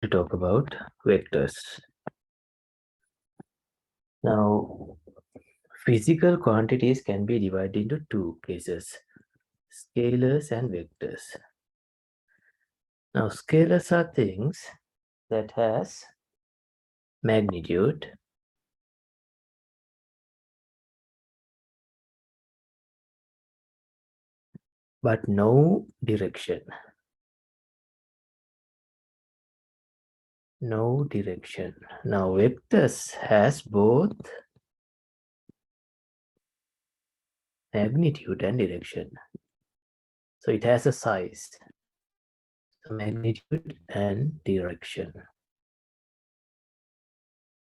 to talk about vectors. Now, physical quantities can be divided into two cases, scalars and vectors. Now, scalars are things that has magnitude, but no direction. No direction. Now, vectors has both magnitude and direction. So it has a size, so magnitude and direction.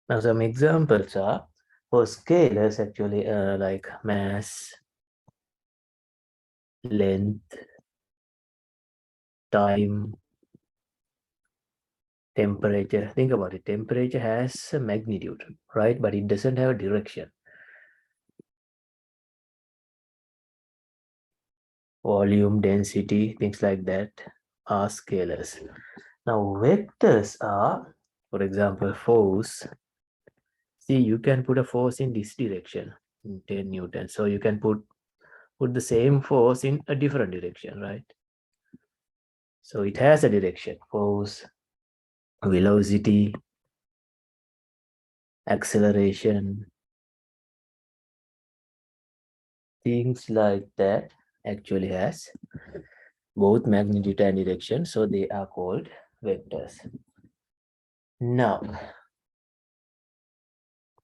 Now, some examples are for scalars actually like mass, length, time, temperature. Think about it. Temperature has a magnitude, right? But it doesn't have a direction. Volume, density, things like that are scalars. Now, vectors are, for example, force. See, you can put a force in this direction, 10 Newton. So you can put the same force in a different direction, right? So it has a direction, force, velocity, acceleration, things like that actually has both magnitude and direction, so they are called vectors. Now,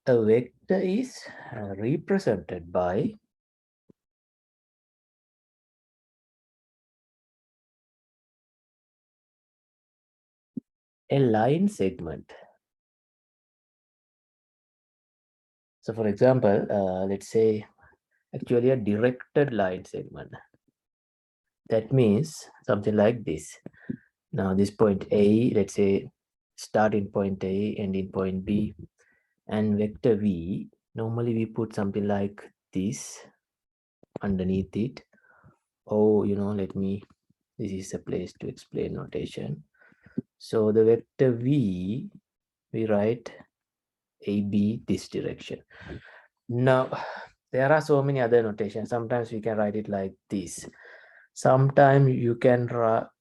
a vector is represented by a line segment. So for example, let's say actually a directed line segment. That means something like this. Now this point A, let's say start in point A, end in point B, and vector V, normally we put something like this underneath it. Oh, this is a place to explain notation. So the vector V, we write AB this direction. Now, there are so many other notations. Sometimes we can write it like this. Sometimes you can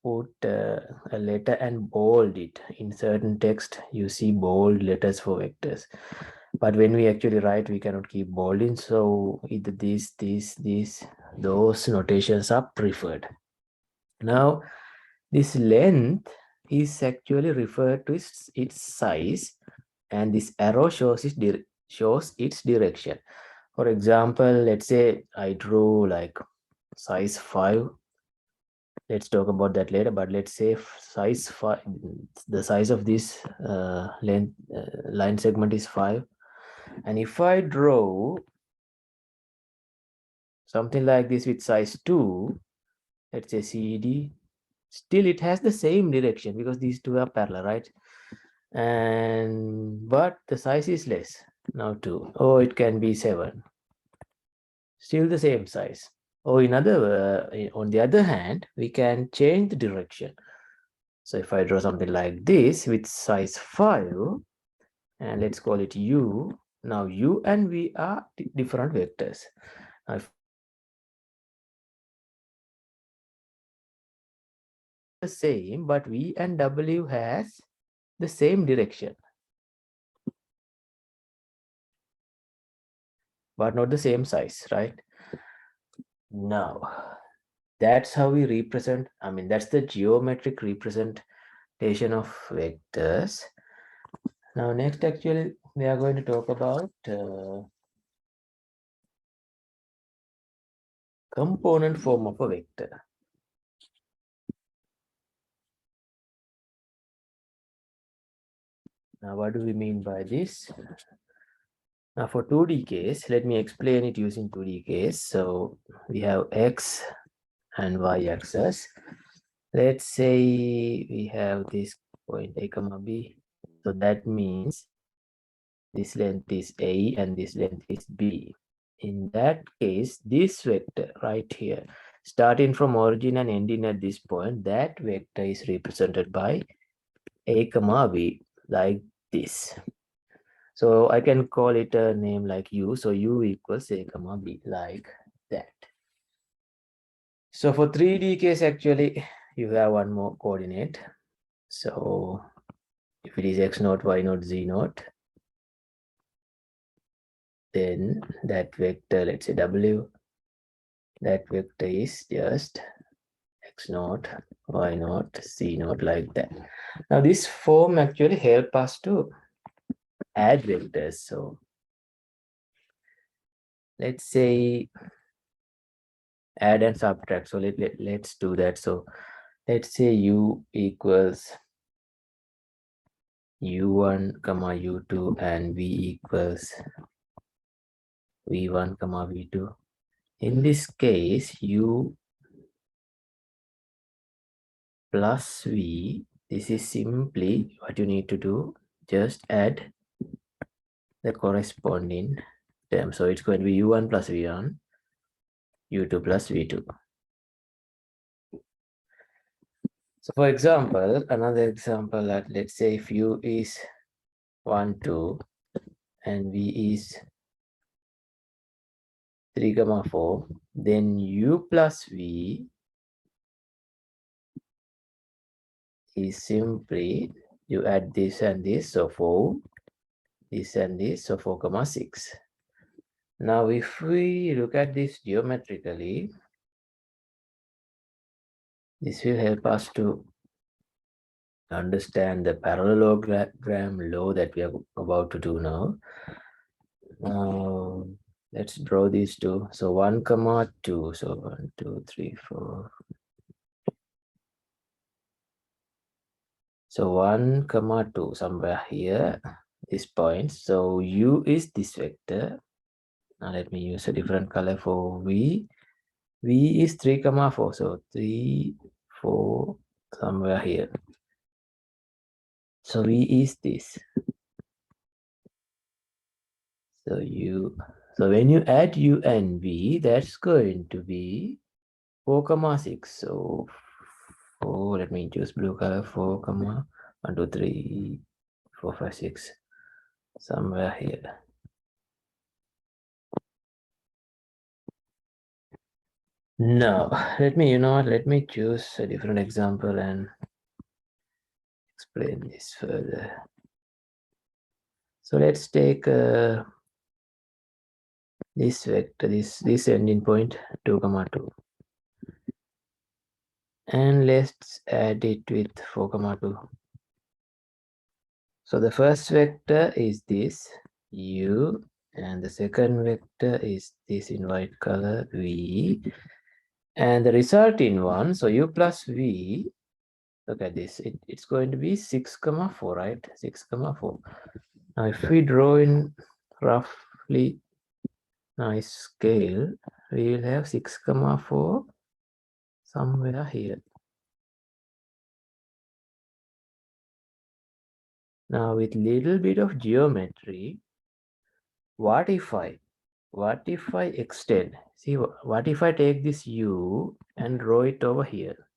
put a letter and bold it. In certain text, you see bold letters for vectors. But when we actually write, we cannot keep bolding. So either this, those notations are preferred. Now, this length is actually referred to its size, and this arrow shows its direction. For example, let's say I drew like size 5. Let's talk about that later, but let's say size 5, the size of this line segment is 5. And if I draw something like this with size 2, let's say CD, still it has the same direction because these two are parallel, right? But the size is less, now 2. Oh, it can be 7, still the same size. Or on the other hand, we can change the direction. So if I draw something like this with size 5, and let's call it U, now U and V are different vectors. Now if the same, but V and W has the same direction, but not the same size, right? Now, that's how we represent, that's the geometric representation of vectors. Now, next, actually, we are going to talk about component form of a vector. Now, what do we mean by this? Now, for 2D case, let me explain it using 2D case. So, we have X and Y axis. Let's say we have this point A comma B. So, that means this length is A and this length is B. In that case, this vector right here, starting from origin and ending at this point, that vector is represented by a comma b like this. So I can call it a name like u. So u equals a comma b like that. So for 3D case, actually, you have one more coordinate. So if it is x naught, y naught, z naught, then that vector, let's say w, that vector is just x naught, y naught, z naught, like that. Now this form actually help us to add vectors. So let's say add and subtract. So let's do that. So let's say u equals u1 comma u2 and v equals v1 comma v2. In this case, u plus v, this is simply what you need to do, just add the corresponding term. So it's going to be u1 plus v1, u2 plus v2. So for example, another example, that let's say if u is 1, 2 and v is 3, 4, then u plus v is simply you add this and this, so 4, this and this, so 4, 6. Now if we look at this geometrically, this will help us to understand the parallelogram law that we are about to do now. Now let's draw these two. So 1, 2. So 1, 2, 3, 4. So 1, 2, somewhere here, this point. So u is this vector. Now let me use a different color for v. V is 3, 4. So 3, 4, somewhere here. So v is this. So when you add u and v, that's going to be 4, 6. So 4, let me choose blue color, 4, 1, 2, 3, 4, 5, 6, somewhere here. Now, let me choose a different example and explain this further. So let's take this vector, this ending point 2, 2. And let's add it with 4, 2. So the first vector is this u, and the second vector is this in white color v, and the resulting one, so u plus v, look at this, it's going to be 6, 4, right? 6, 4. Now if we draw in roughly nice scale, we will have 6, 4 somewhere here. Now with little bit of geometry, what if I extend? See, what if I take this u and draw it over here?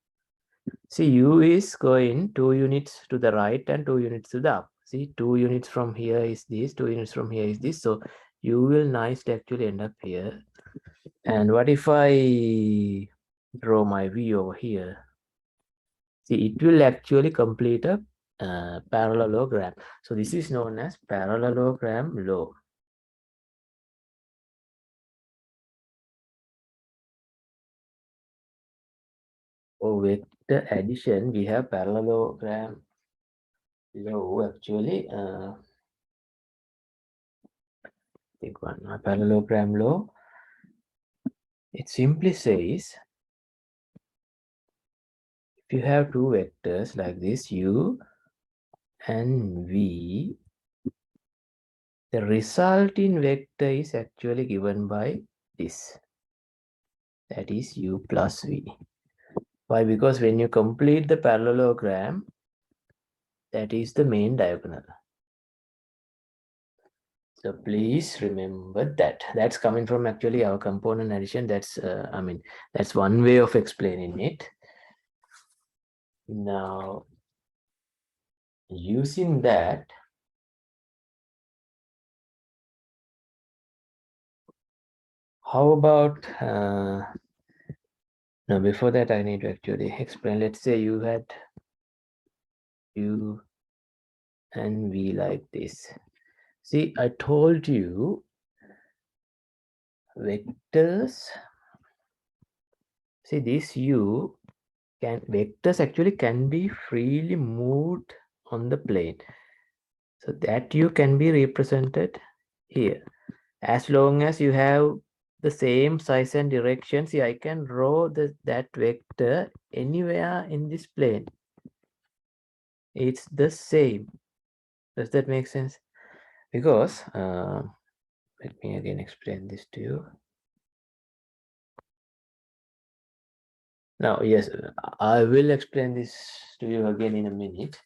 See, u is going 2 units to the right and 2 units to the up. See, 2 units from here is this, 2 units from here is this. So u will nicely actually end up here. And what if I draw my v over here? See, it will actually complete a parallelogram. So this is known as parallelogram law. For vector addition, we have parallelogram law actually. Take one, parallelogram law. It simply says, if you have two vectors like this, u and v, the resulting vector is actually given by this. That is u plus v. Why? Because when you complete the parallelogram, that is the main diagonal. So please remember that. That's coming from actually our component addition. That's that's one way of explaining it. Now Using that, how about, no, before that I need to actually explain. Let's say you had U and V like this. See, I told you vectors, see this U vectors actually can be freely moved on the plane. So that U can be represented here. As long as you have the same size and direction, see, I can draw that vector anywhere in this plane. It's the same. Does that make sense? Because, let me again explain this to you. Now, yes, I will explain this to you again in a minute.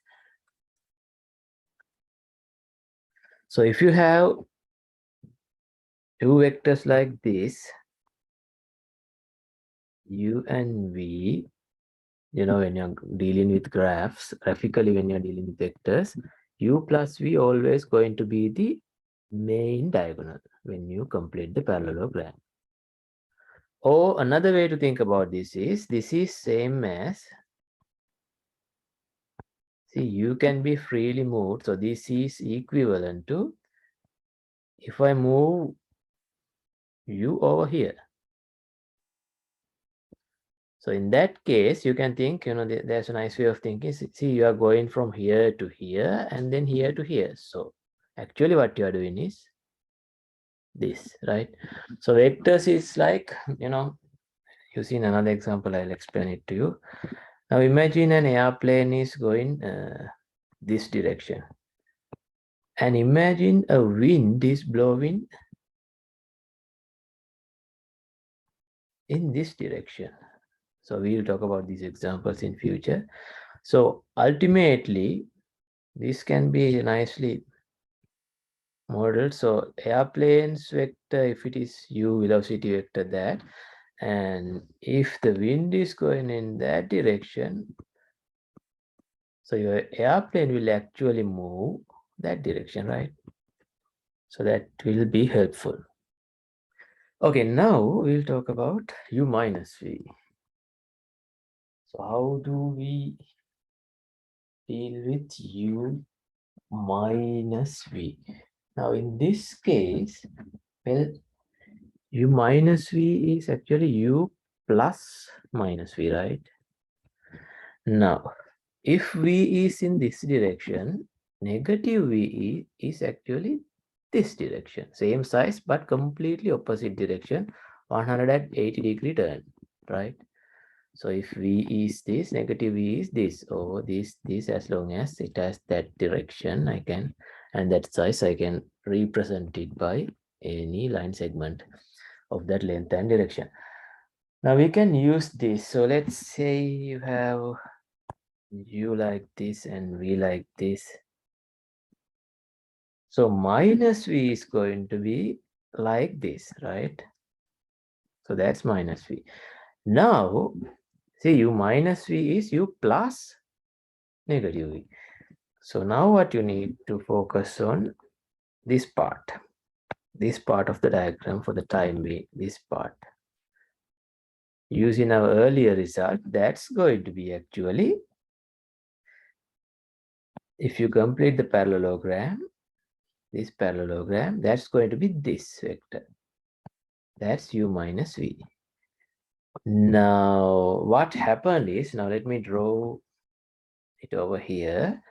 So if you have two vectors like this, U and V, you know, when you're dealing with graphs, graphically when you're dealing with vectors, U plus V always going to be the main diagonal when you complete the parallelogram. Or another way to think about this is same as, see, U can be freely moved. So this is equivalent to, if I move U over here. So in that case, you can think, you know, there's a nice way of thinking. See, you are going from here to here and then here to here. So actually what you are doing is this, right? So vectors is like, you know, you see in another example, I'll explain it to you. Now imagine an airplane is going this direction. And imagine a wind is blowing in this direction. So we'll talk about these examples in future. So ultimately, this can be nicely modeled. So airplanes vector, if it is U velocity vector that, and if the wind is going in that direction, so your airplane will actually move that direction, right? So that will be helpful. Okay, now we'll talk about U minus V. So how do we deal with U minus V? Now in this case, well, U minus V is actually U plus minus V, right? Now, if V is in this direction, negative V is actually this direction. Same size, but completely opposite direction, 180-degree turn, right? So if V is this, negative V is this, or this, as long as it has that direction, I can, and that size, I can represent it by any line segment of that length and direction. Now we can use this. So let's say you have U like this and V like this. So minus V is going to be like this, right? So that's minus V. Now, see, U minus V is U plus negative V. So now what you need to focus on this part of the diagram for the time being, this part. Using our earlier result, that's going to be actually, if you complete the parallelogram, this parallelogram, that's going to be this vector. That's U minus V. Now, what happened is, now let me draw it over here.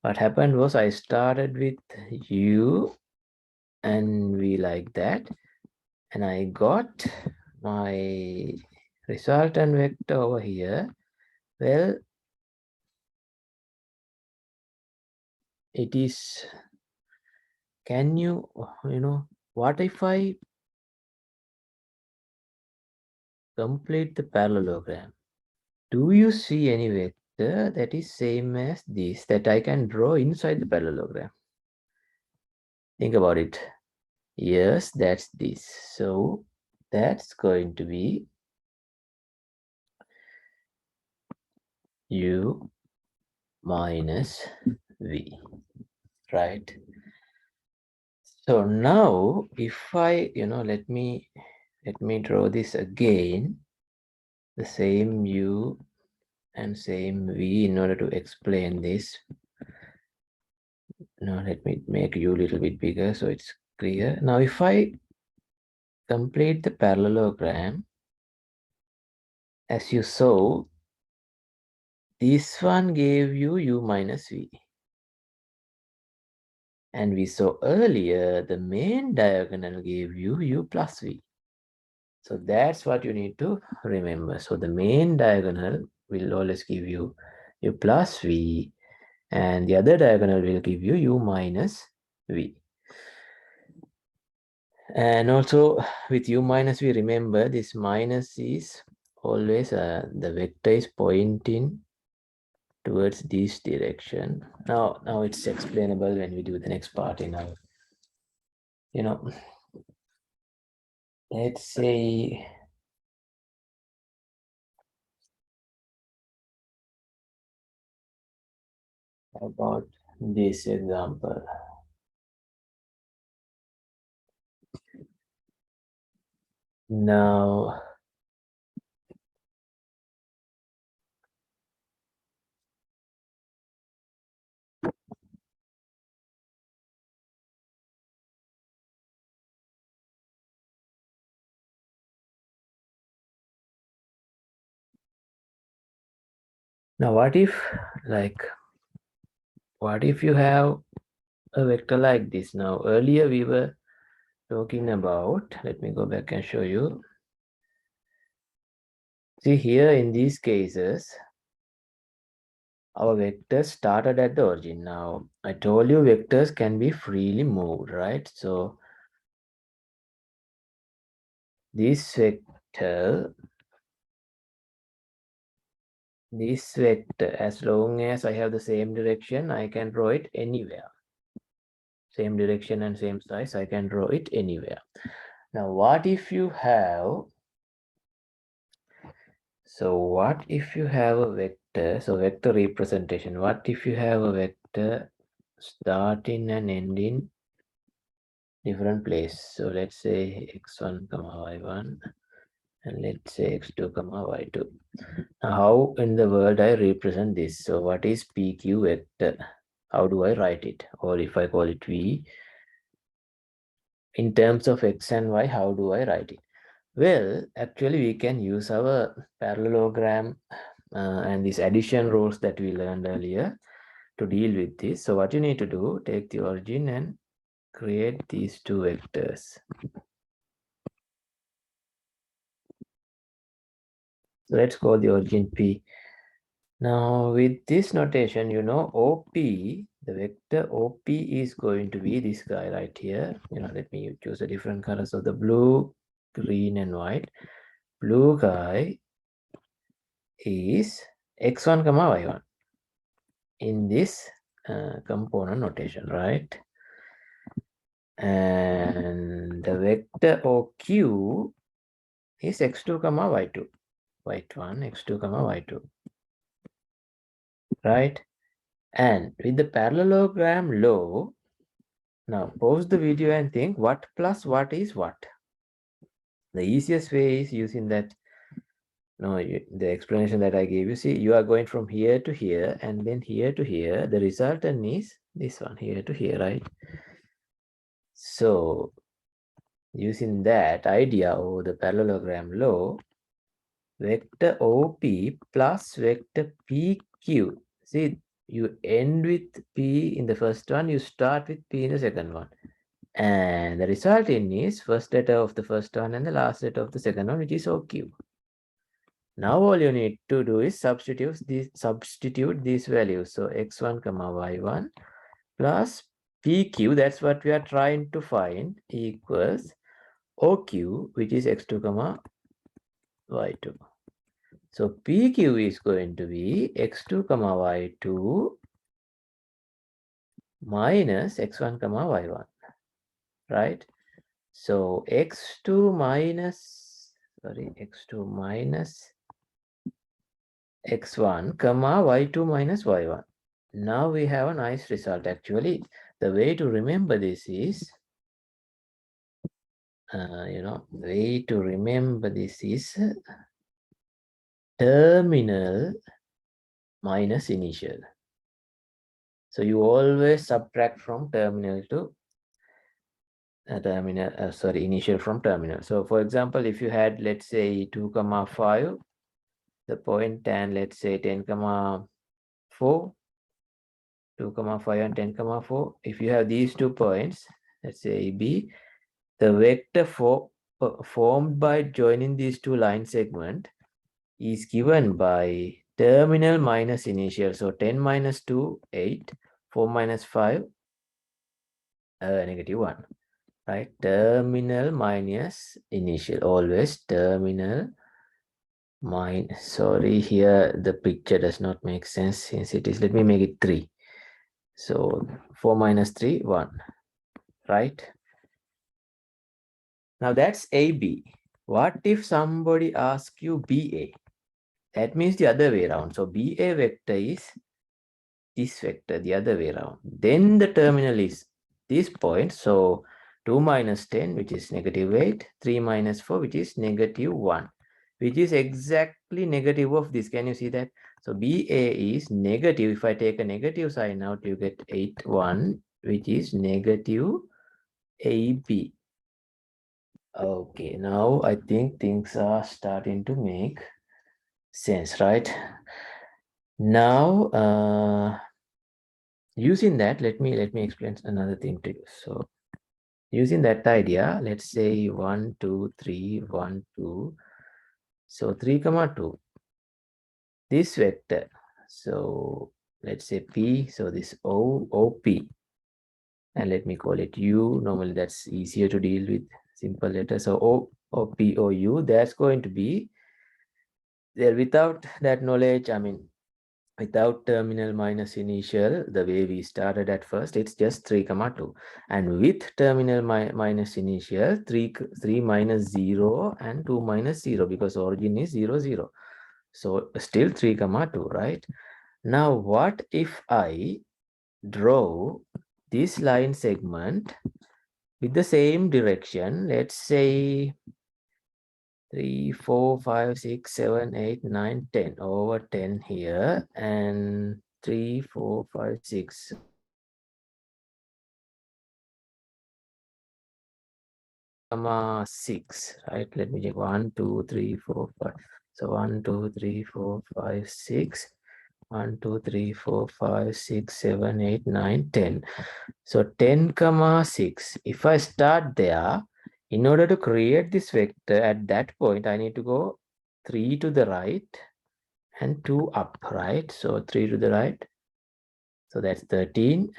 What happened was I started with U and V like that, and I got my resultant vector over here. Well, it is, can you know, what if I complete the parallelogram? Do you see any vector that is same as this that I can draw inside the parallelogram? Think about it. Yes, that's this. So that's going to be U minus v, right? So now if I, let me draw this again, the same u and same v in order to explain this. Now let me make u a little bit bigger so it's clear. Now if I complete the parallelogram, as you saw, this one gave you u minus v. And we saw earlier the main diagonal gave you u plus v. So that's what you need to remember. So the main diagonal will always give you u plus v, and the other diagonal will give you u minus v. And also with u minus v, remember this minus is always the vector is pointing towards this direction. Now it's explainable when we do the next part in our, let's say about this example. Now what if you have a vector like this? Now earlier we were talking about, let me go back and show you. See here in these cases, our vectors started at the origin. Now I told you vectors can be freely moved, right? So this vector, as long as I have the same direction, I can draw it anywhere. Same direction and same size, I can draw it anywhere. Now what if you have, what if you have a vector, so vector representation, what if you have a vector starting and ending different place? So let's say x1 comma y1, and let's say x2 comma y2. Now how in the world I represent this? So what is pq vector? How do I write it? Or if I call it v, in terms of x and y, how do I write it? Well, actually we can use our parallelogram and these addition rules that we learned earlier to deal with this. So what you need to do, take the origin and create these two vectors. So let's call the origin P. Now with this notation, OP, the vector OP is going to be this guy right here. Let me choose a different color. So the blue, green and white. Blue guy is x1 comma y1 in this component notation, right? And the vector OQ is x2 comma y2, y1, x2 comma y2, right? And with the parallelogram law, now pause the video and think what plus what is what. The easiest way is using that, the explanation that I gave you. See, you are going from here to here and then here to here. The resultant is this one, here to here, right? So using that idea or the parallelogram law, vector OP plus vector PQ. See, you end with P in the first one, you start with P in the second one. And the result in is first letter of the first one and the last letter of the second one, which is OQ. Now all you need to do is substitute these values. So x1 comma y1 plus PQ, that's what we are trying to find, equals OQ, which is x2 comma y2. So PQ is going to be x2 comma y2 minus x1 comma y1, right? So x2 minus x1 comma y2 minus y1. Now we have a nice result. Actually, the way to remember this is, the way to remember this is terminal minus initial. So you always subtract from terminal to initial from terminal. So for example, if you had, let's say 2,5, the point, and let's say 10,4, 2,5 and 10,4. If you have these 2 points, let's say B, the vector formed by joining these 2 line segment is given by terminal minus initial. So 10 minus 2, 8, 4 minus 5, -1, right? Terminal minus initial, always terminal minus, sorry, here the picture does not make sense since it is, let me make it 3. So 4 minus 3, 1, right? Now that's AB. What if somebody asks you BA? That means the other way around. So BA vector is this vector, the other way around. Then the terminal is this point. So 2 minus 10, which is -8, 3 minus 4, which is -1, which is exactly negative of this. Can you see that? So BA is negative. If I take a negative sign out, you get 8, 1, which is negative AB. Okay, now I think things are starting to make sense, right? Now, using that, let me explain another thing to you. So using that idea, let's say 1, 2, 3, 1, 2. So 3, 2. This vector. So let's say P. So this OP. And let me call it U. Normally that's easier to deal with, simple letters. So OP, OU, that's going to be there. Without that knowledge, I mean, without terminal minus initial, the way we started at first, it's just 3, 2. And with terminal minus initial, 3 minus 0 and 2 minus 0, because origin is 0, 0. So still 3, 2, right? Now, what if I draw this line segment with the same direction? Let's say 3, 4, 5, 6, 7, 8, 9, 10. Over 10 here, and 3, 4, 5, 6. Comma 6, right? Let me check. 1, 2, 3, 4, 5. So 1, 2, 3, 4, 5, 6. 1, 2, 3, 4, 5, 6, 7, 8, 9, 10. So 10, 6. If I start there, in order to create this vector at that point, I need to go 3 to the right and 2 up, right? So 3 to the right. So that's 13.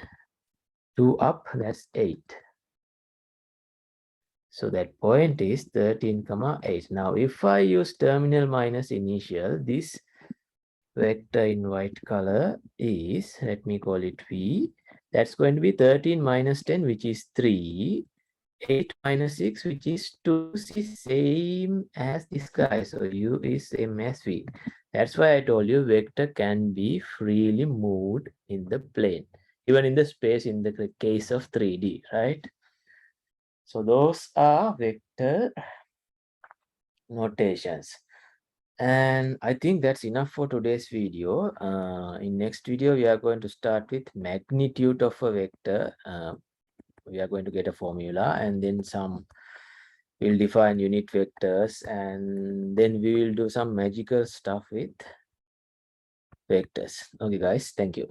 2 up, that's 8. So that point is 13, 8. Now, if I use terminal minus initial, this vector in white color is, let me call it V. That's going to be 13 minus 10, which is 3. 8 minus 6, which is 2, is same as this guy. So U is same as V. That's why I told you vector can be freely moved in the plane, even in the space in the case of 3D, right? So those are vector notations. And I think that's enough for today's video. In next video, we are going to start with magnitude of a vector. We are going to get a formula, and then we'll define unit vectors, and then we will do some magical stuff with vectors. Okay, guys, thank you.